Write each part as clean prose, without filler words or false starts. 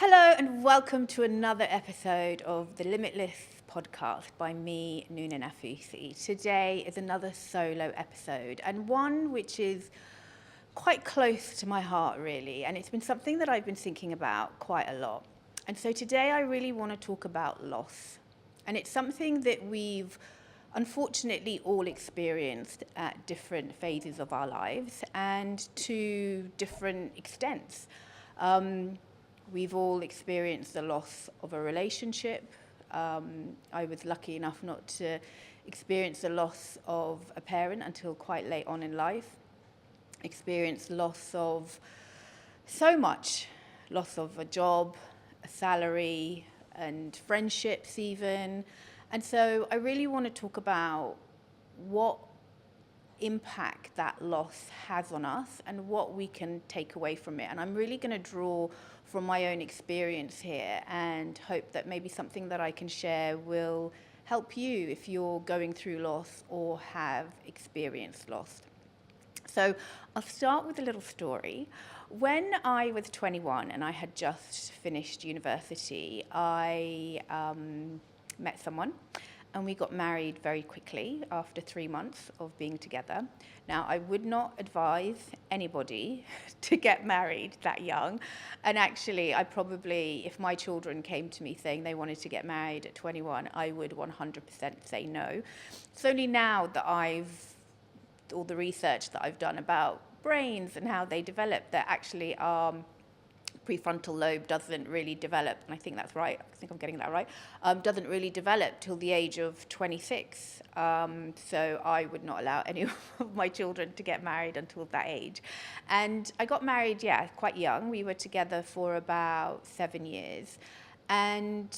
Hello and welcome to another episode of the Limitless podcast by me, Noona Nafusi. Today is another solo episode and one which is quite close to my heart really, and it's been something that I've been thinking about quite a lot. And so today I really want to talk about loss. And it's something that we've unfortunately all experienced at different phases of our lives and to different extents. We've all experienced the loss of a relationship. I was lucky enough not to experience the loss of a parent until quite late on in life. Experienced loss of so much, loss of a job, a salary, and friendships even. And so I really want to talk about what impact that loss has on us and what we can take away from it. And I'm really going to draw from my own experience here and hope that maybe something that I can share will help you if you're going through loss or have experienced loss. So I'll start with a little story. When I was 21 and I had just finished university, I met someone and we got married very quickly after 3 months of being together. Now, I would not advise anybody to get married that young. And actually, I probably, if my children came to me saying they wanted to get married at 21, I would 100% say no. It's only now that all the research that I've done about brains and how they develop, that actually prefrontal lobe doesn't really develop, and I think that's right, I think I'm getting that right, doesn't really develop till the age of 26. So I would not allow any of my children to get married until that age. And I got married, quite young. We were together for about 7 years. And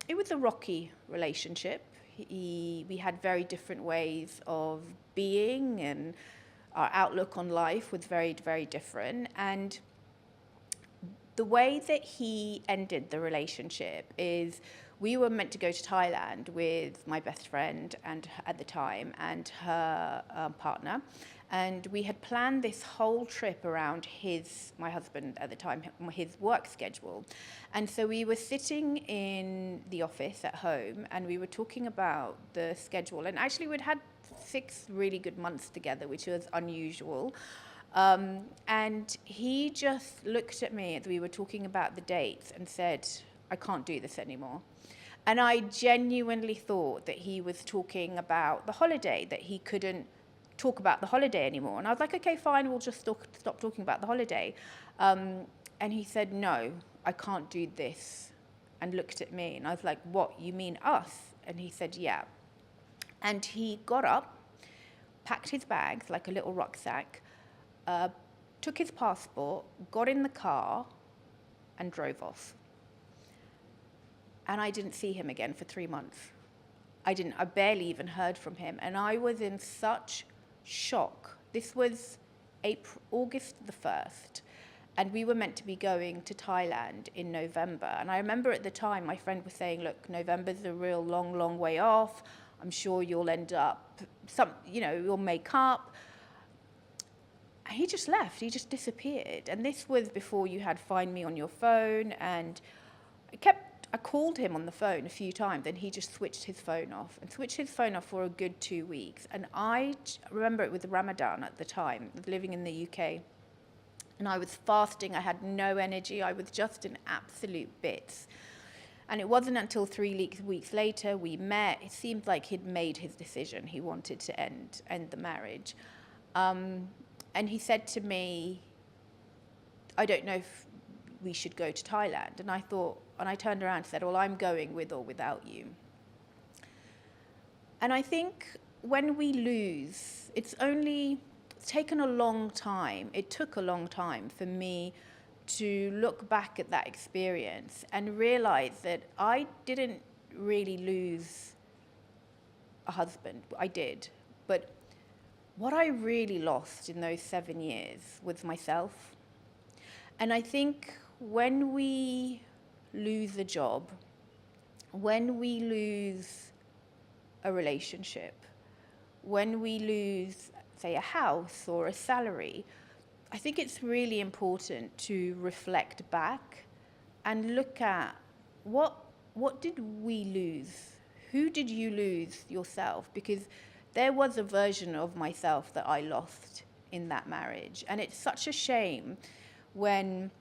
it was a rocky relationship. We had very different ways of being, and our outlook on life was very, very different. And the way that he ended the relationship is we were meant to go to Thailand with my best friend and at the time and her partner. And we had planned this whole trip around my husband at the time, his work schedule. And so we were sitting in the office at home and we were talking about the schedule. And actually we'd had 6 really good months together, which was unusual. And he just looked at me as we were talking about the dates and said, I can't do this anymore. And I genuinely thought that he was talking about the holiday, that he couldn't talk about the holiday anymore. And I was like, okay, fine, we'll just stop talking about the holiday. And he said, no, I can't do this. And looked at me and I was like, what, you mean us? And he said, yeah. And he got up, packed his bags like a little rucksack, took his passport, got in the car, and drove off. And I didn't see him again for 3 months. I barely even heard from him. And I was in such shock. This was August the 1st. And we were meant to be going to Thailand in November. And I remember at the time, my friend was saying, look, November's a real long, long way off. I'm sure you'll end up, you'll make up. He just left, he just disappeared. And this was before you had Find Me on your phone. And I called him on the phone a few times and he just switched his phone off for a good 2 weeks. And I remember it was Ramadan at the time. I was living in the UK and I was fasting. I had no energy. I was just in absolute bits. And it wasn't until 3 weeks later we met. It seemed like he'd made his decision. He wanted to end the marriage. And he said to me, I don't know if we should go to Thailand. And I turned around and said, well, I'm going with or without you. And I think when we lose, it's taken a long time. It took a long time for me to look back at that experience and realize that I didn't really lose a husband. I did. But what I really lost in those 7 years was myself. And I think when we lose a job, when we lose a relationship, when we lose, say, a house or a salary, I think it's really important to reflect back and look at what did we lose? Who did you lose yourself? Because there was a version of myself that I lost in that marriage. And it's such a shame when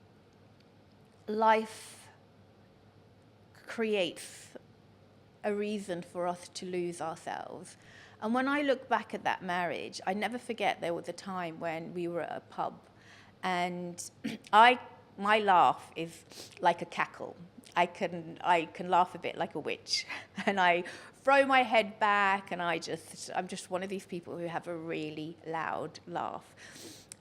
life creates a reason for us to lose ourselves. And when I look back at that marriage, I never forget there was a time when we were at a pub, and my laugh is like a cackle. I can laugh a bit like a witch, and I throw my head back, and I'm just one of these people who have a really loud laugh.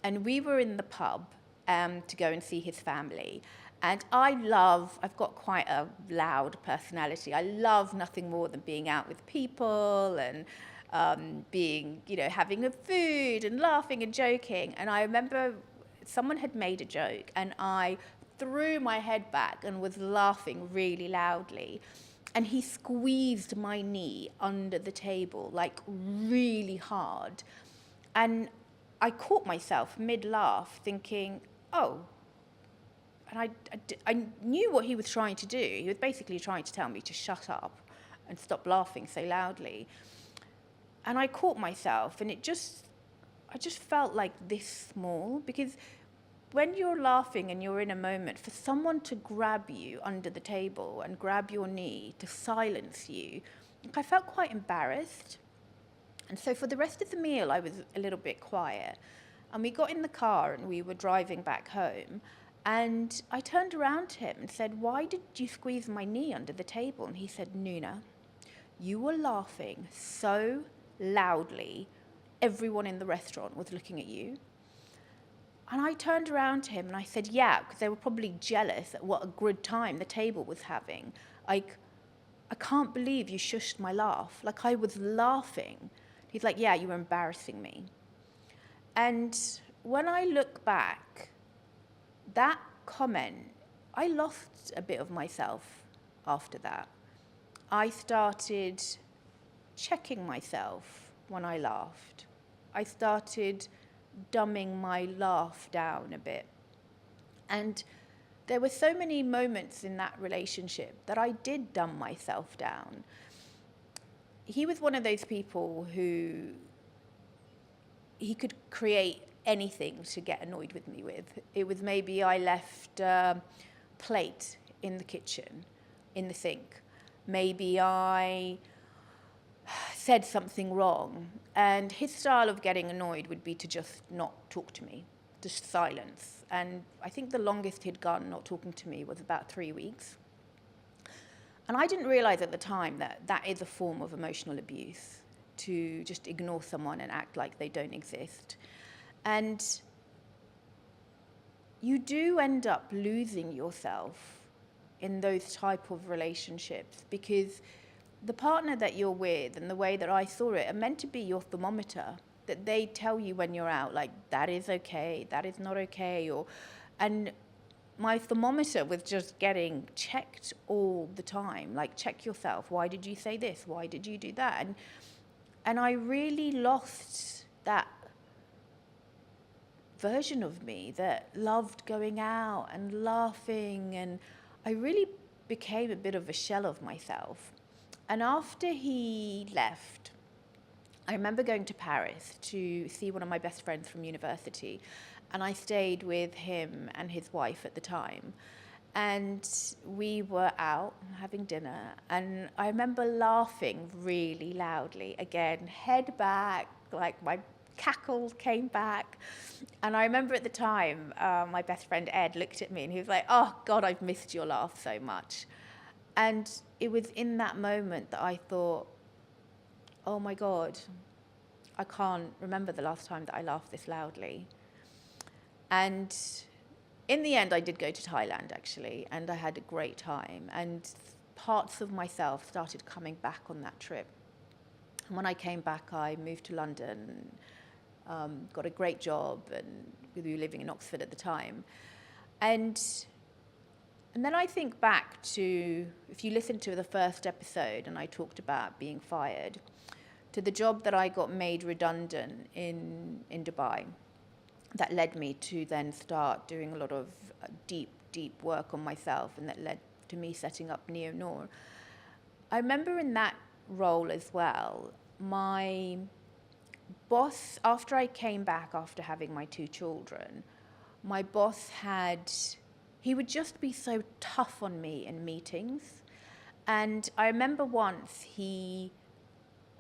And we were in the pub to go and see his family. And I've got quite a loud personality. I love nothing more than being out with people and being, having a food and laughing and joking. And I remember someone had made a joke, and I threw my head back and was laughing really loudly. And he squeezed my knee under the table, like really hard. And I caught myself mid-laugh thinking, oh. And I knew what he was trying to do. He was basically trying to tell me to shut up and stop laughing so loudly. And I caught myself, and I just felt like this small, because when you're laughing and you're in a moment, for someone to grab you under the table and grab your knee to silence you, I felt quite embarrassed. And so for the rest of the meal, I was a little bit quiet. And we got in the car and we were driving back home. And I turned around to him and said, why did you squeeze my knee under the table? And he said, Noona, you were laughing so loudly, everyone in the restaurant was looking at you. And I turned around to him and I said, yeah, because they were probably jealous at what a good time the table was having. Like, I can't believe you shushed my laugh. Like, I was laughing. He's like, yeah, you were embarrassing me. And when I look back, that comment, I lost a bit of myself after that. I started checking myself when I laughed. I started dumbing my laugh down a bit. And there were so many moments in that relationship that I did dumb myself down. He was one of those people who he could create anything to get annoyed with me with. It was maybe I left a plate in the kitchen, in the sink. Maybe I said something wrong. And his style of getting annoyed would be to just not talk to me, just silence. And I think the longest he'd gone not talking to me was about 3 weeks. And I didn't realize at the time that that is a form of emotional abuse, to just ignore someone and act like they don't exist. And you do end up losing yourself in those type of relationships, because the partner that you're with, and the way that I saw it, are meant to be your thermometer, that they tell you when you're out, like, that is okay, that is not okay. And my thermometer was just getting checked all the time, like, check yourself. Why did you say this? Why did you do that? And I really lost that version of me that loved going out and laughing, and I really became a bit of a shell of myself. And after he left, I remember going to Paris to see one of my best friends from university, and I stayed with him and his wife at the time. And we were out having dinner, and I remember laughing really loudly. Again, head back, like my cackles came back. And I remember at the time, my best friend Ed looked at me and he was like, oh God, I've missed your laugh so much. And it was in that moment that I thought, oh my God, I can't remember the last time that I laughed this loudly. And in the end, I did go to Thailand, actually, and I had a great time. And parts of myself started coming back on that trip. And when I came back, I moved to London, got a great job, and we were living in Oxford at the time. And then I think back to, if you listen to the first episode, and I talked about being fired, to the job that I got made redundant in Dubai. That led me to then start doing a lot of deep deep work on myself, and that led to me setting up Noona. I remember in that role as well, my boss, after I came back after having my 2 children, my boss he would just be so tough on me in meetings. And I remember once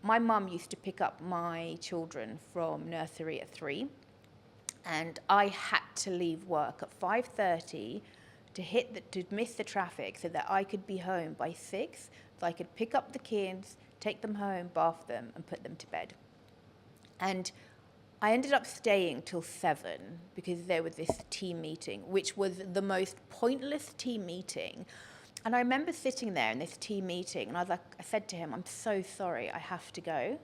my mum used to pick up my children from nursery at 3, and I had to leave work at 5:30 to miss the traffic so that I could be home by 6, so I could pick up the kids, take them home, bath them, and put them to bed. And I ended up staying till 7 because there was this team meeting, which was the most pointless team meeting. And I remember sitting there in this team meeting, and I said to him, "I'm so sorry, I have to go."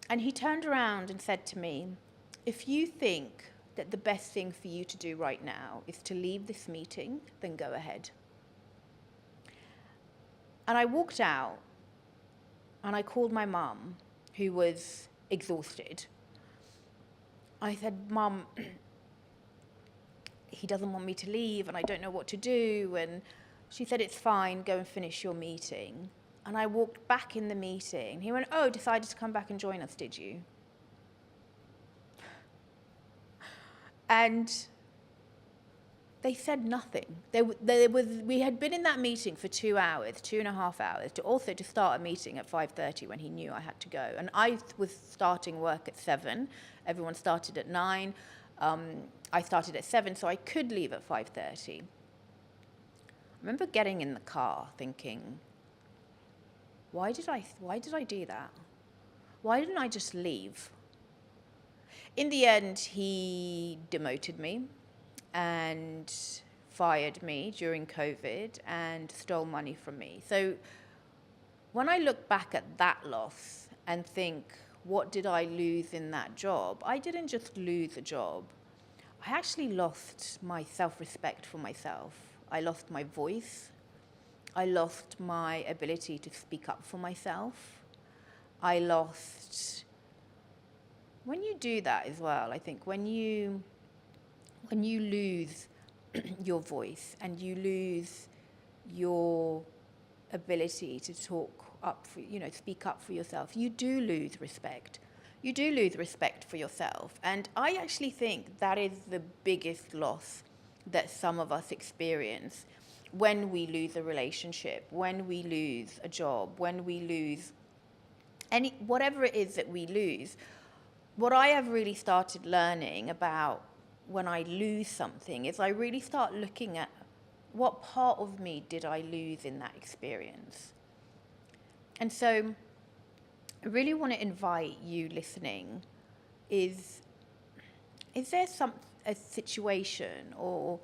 And he turned around and said to me, "If you think that the best thing for you to do right now is to leave this meeting, then go ahead." And I walked out, and I called my mum, who was exhausted. I said, "Mum, he doesn't want me to leave, and I don't know what to do." And she said, "It's fine, go and finish your meeting." And I walked back in the meeting. He went, "Oh, decided to come back and join us, did you?" And they said nothing. We had been in that meeting for 2 hours, 2.5 hours, to start a meeting at 5:30 when he knew I had to go. And I was starting work at 7. Everyone started at 9. I started at 7, so I could leave at 5:30. I remember getting in the car thinking, why did I do that? Why didn't I just leave? In the end, he demoted me and fired me during COVID and stole money from me. So when I look back at that loss and think, what did I lose in that job? I didn't just lose a job. I actually lost my self-respect for myself. I lost my voice. I lost my ability to speak up for myself. When you do that as well, I think when you lose your voice and you lose your ability to speak up for yourself, you do lose respect. You do lose respect for yourself. And I actually think that is the biggest loss that some of us experience when we lose a relationship, when we lose a job, when we lose whatever it is that we lose. What I have really started learning about when I lose something is I really start looking at what part of me did I lose in that experience. And so I really want to invite you listening, is there a situation, or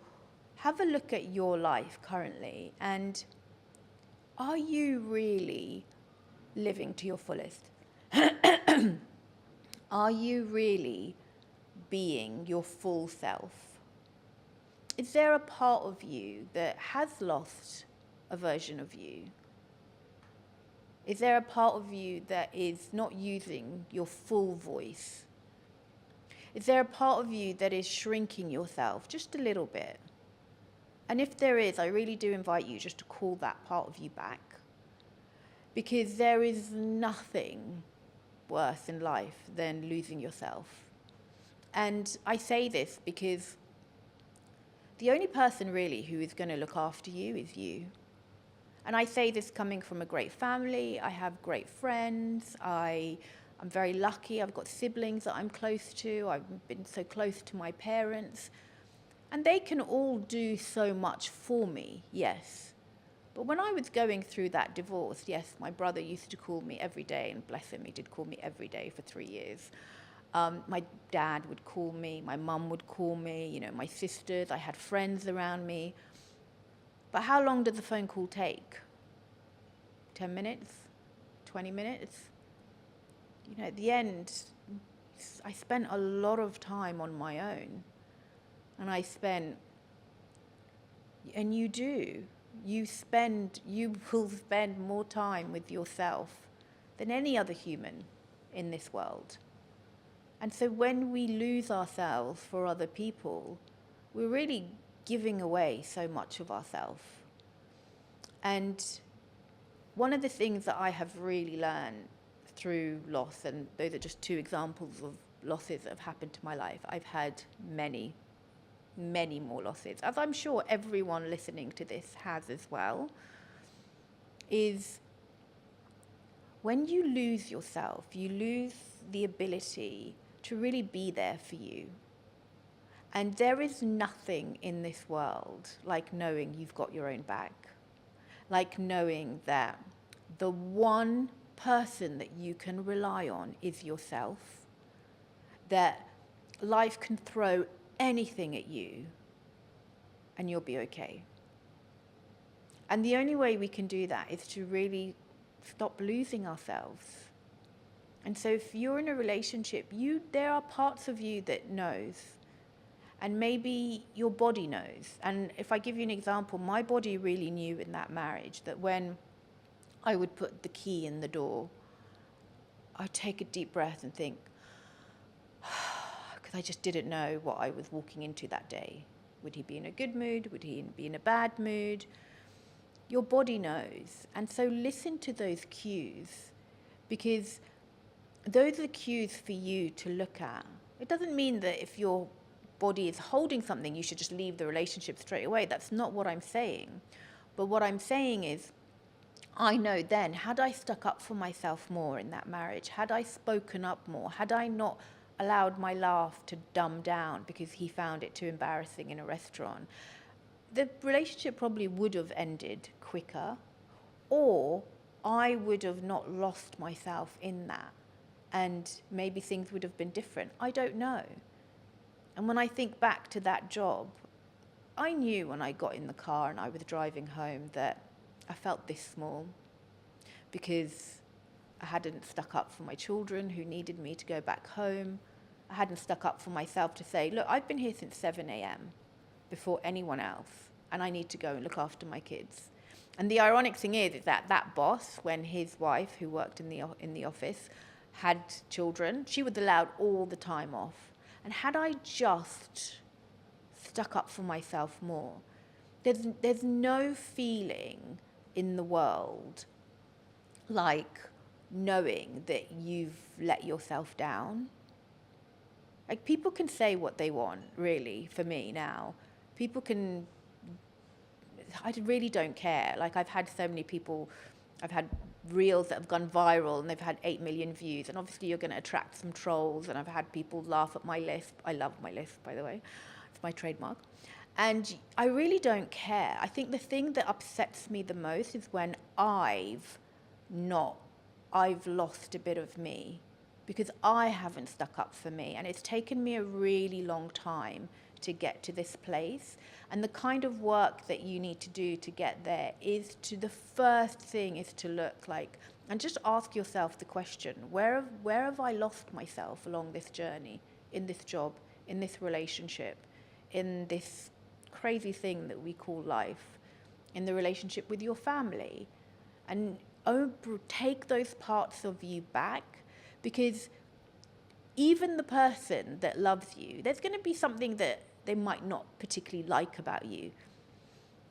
have a look at your life currently, and are you really living to your fullest? Are you really being your full self? Is there a part of you that has lost a version of you? Is there a part of you that is not using your full voice? Is there a part of you that is shrinking yourself just a little bit? And if there is, I really do invite you just to call that part of you back. Because there is nothing worse in life than losing yourself. And I say this because the only person really who is going to look after you is you. And I say this coming from a great family. I have great friends. I'm very lucky. I've got siblings that I'm close to. I've been so close to my parents. And they can all do so much for me, yes. But when I was going through that divorce, yes, my brother used to call me every day, and bless him, he did call me every day for 3 years. My dad would call me, my mum would call me, my sisters, I had friends around me. But how long did the phone call take? 10 minutes? 20 minutes? At the end, I spent a lot of time on my own. And you do. You will spend more time with yourself than any other human in this world. And so when we lose ourselves for other people, we're really giving away so much of ourselves. And one of the things that I have really learned through loss, and those are just two examples of losses that have happened to my life. I've had many, many more losses, as I'm sure everyone listening to this has as well, is when you lose yourself, you lose the ability to really be there for you. And there is nothing in this world like knowing you've got your own back, like knowing that the one person that you can rely on is yourself, that life can throw anything at you and you'll be okay. And the only way we can do that is to really stop losing ourselves. And so if you're in a relationship, there are parts of you that knows, and maybe your body knows. And if I give you an example, my body really knew in that marriage that when I would put the key in the door, I'd take a deep breath and think, because I just didn't know what I was walking into that day. Would he be in a good mood? Would he be in a bad mood? Your body knows. And so listen to those cues, because those are the cues for you to look at. It doesn't mean that if your body is holding something, you should just leave the relationship straight away. That's not what I'm saying. But what I'm saying is, I know then, had I stuck up for myself more in that marriage, had I spoken up more, had I not allowed my laugh to dumb down because he found it too embarrassing in a restaurant, the relationship probably would have ended quicker, or I would have not lost myself in that, and maybe things would have been different. I don't know. And when I think back to that job, I knew when I got in the car and I was driving home that I felt this small, because I hadn't stuck up for my children who needed me to go back home. I hadn't stuck up for myself to say, look, I've been here since 7 a.m. before anyone else, and I need to go and look after my kids. And the ironic thing is that that boss, when his wife, who worked in the office, had children, she was allowed all the time off. And had I just stuck up for myself more, there's no feeling in the world like knowing that you've let yourself down. Like, people can say what they want, really, for me now. People can, I really don't care. Like, I've had so many people, I've had reels that have gone viral and they've had 8 million views, and obviously you're going to attract some trolls, and I've had people laugh at my lisp. I love my lisp, by the way. It's my trademark. And I really don't care. I think the thing that upsets me the most is when I've lost a bit of me because I haven't stuck up for me. And it's taken me a really long time to get to this place. And the kind of work that you need to do to get there is the first thing is to look like, and just ask yourself the question, where have I lost myself along this journey, in this job, in this relationship, in this crazy thing that we call life, in the relationship with your family? And take those parts of you back, because even the person that loves you, there's going to be something that they might not particularly like about you.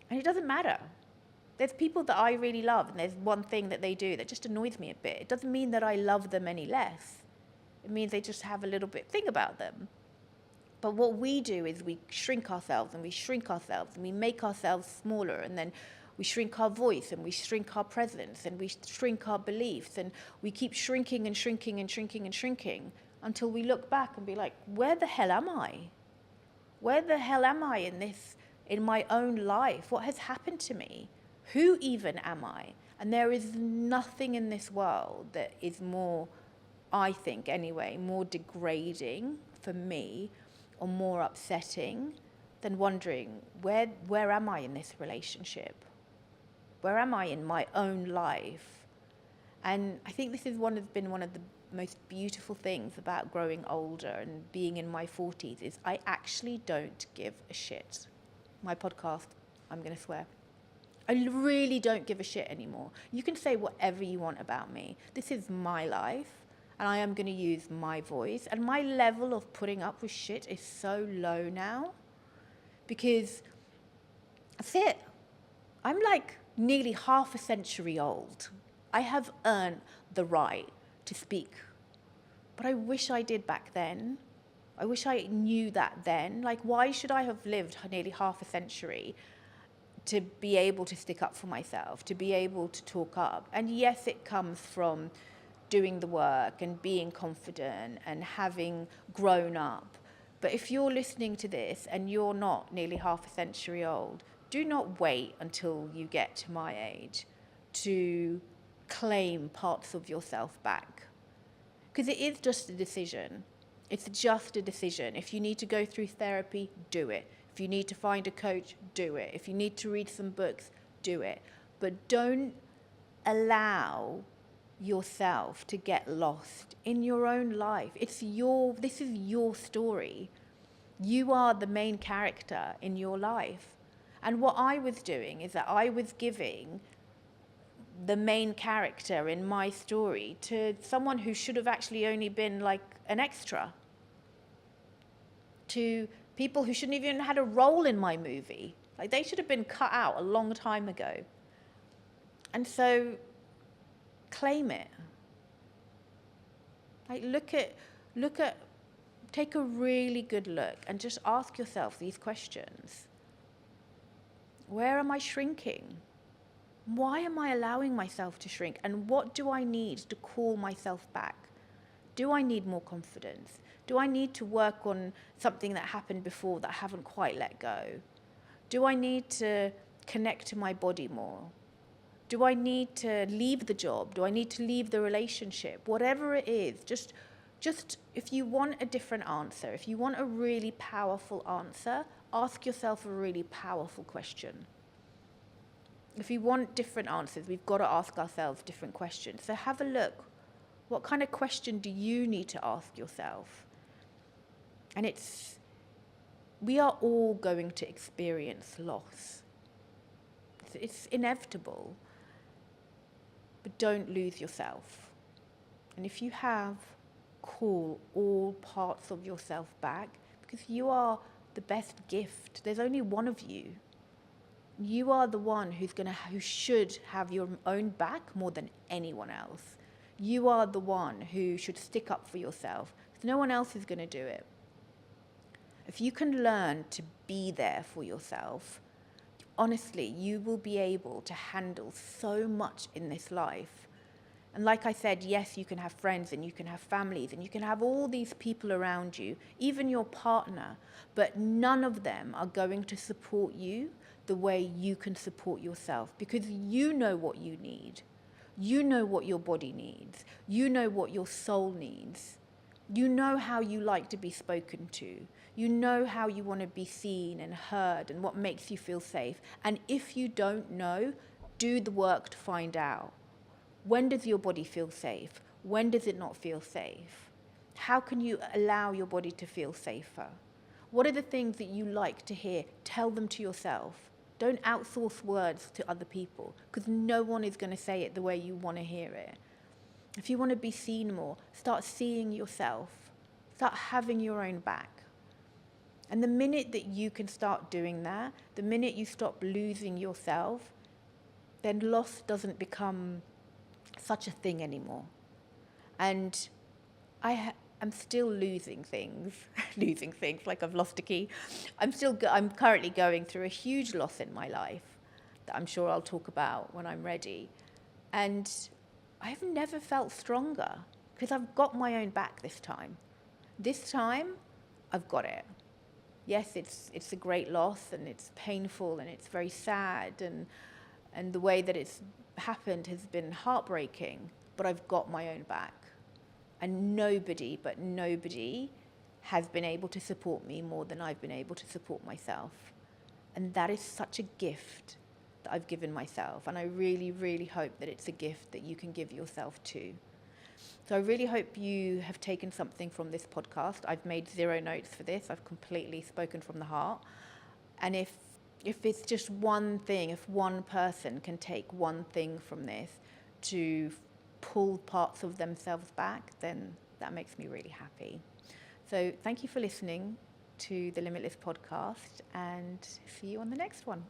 And it doesn't matter. There's people that I really love, and there's one thing that they do that just annoys me a bit. It doesn't mean that I love them any less. It means they just have a little bit thing about them. But what we do is we shrink ourselves and we shrink ourselves and we make ourselves smaller, and then we shrink our voice and we shrink our presence and we shrink our beliefs, and we keep shrinking and shrinking and shrinking and shrinking until we look back and be like, where the hell am I? Where the hell am I in my own life? What has happened to me? Who even am I? And there is nothing in this world that is more, I think anyway, more degrading for me or more upsetting than wondering, where am I in this relationship? Where am I in my own life? And I think this has been one of the most beautiful things about growing older and being in my 40s is I actually don't give a shit. My podcast, I'm going to swear. I really don't give a shit anymore. You can say whatever you want about me. This is my life, and I am going to use my voice. And my level of putting up with shit is so low now, because That's it. I'm like nearly half a century old. I have earned the right to speak. But I wish I did back then. I wish I knew that then. Like, why should I have lived nearly half a century to be able to stick up for myself, to be able to talk up? And yes, it comes from doing the work and being confident and having grown up. But if you're listening to this and you're not nearly half a century old, do not wait until you get to my age to claim parts of yourself back. Because it is just a decision. It's just a decision. If you need to go through therapy, do it. If you need to find a coach, do it. If you need to read some books, do it. But don't allow yourself to get lost in your own life. This is your story. You are the main character in your life. And what I was doing is that I was giving the main character in my story to someone who should have actually only been like an extra, to people who shouldn't even had a role in my movie. Like, they should have been cut out a long time ago. And so claim it. Like, take a really good look and just ask yourself these questions. Where am I shrinking? Why am I allowing myself to shrink? And what do I need to call myself back? Do I need more confidence? Do I need to work on something that happened before that I haven't quite let go? Do I need to connect to my body more? Do I need to leave the job? Do I need to leave the relationship? Whatever it is, just if you want a different answer, if you want a really powerful answer, ask yourself a really powerful question. If you want different answers, we've got to ask ourselves different questions. So have a look. What kind of question do you need to ask yourself? And we are all going to experience loss. It's inevitable. But don't lose yourself. And if you have, call all parts of yourself back, because you are the best gift. There's only one of you. You are the one who should have your own back more than anyone else. You are the one who should stick up for yourself, because no one else is going to do it. If you can learn to be there for yourself, honestly, you will be able to handle so much in this life. And like I said, yes, you can have friends and you can have families and you can have all these people around you, even your partner, but none of them are going to support you the way you can support yourself, because you know what you need. You know what your body needs. You know what your soul needs. You know how you like to be spoken to. You know how you want to be seen and heard and what makes you feel safe. And if you don't know, do the work to find out. When does your body feel safe? When does it not feel safe? How can you allow your body to feel safer? What are the things that you like to hear? Tell them to yourself. Don't outsource words to other people, because no one is going to say it the way you want to hear it. If you want to be seen more, start seeing yourself. Start having your own back. And the minute that you can start doing that, the minute you stop losing yourself, then loss doesn't become such a thing anymore. And I'm still losing things, like I've lost a key. I'm currently going through a huge loss in my life that I'm sure I'll talk about when I'm ready. And I've never felt stronger, because I've got my own back this time. This time, I've got it. Yes, it's a great loss, and it's painful, and it's very sad, and the way that it's happened has been heartbreaking, but I've got my own back. And nobody has been able to support me more than I've been able to support myself. And that is such a gift that I've given myself. And I really, really hope that it's a gift that you can give yourself too. So I really hope you have taken something from this podcast. I've made 0 notes for this. I've completely spoken from the heart. And if it's just one thing, if one person can take one thing from this to pull parts of themselves back, then that makes me really happy. So thank you for listening to the Limitless podcast, and see you on the next one.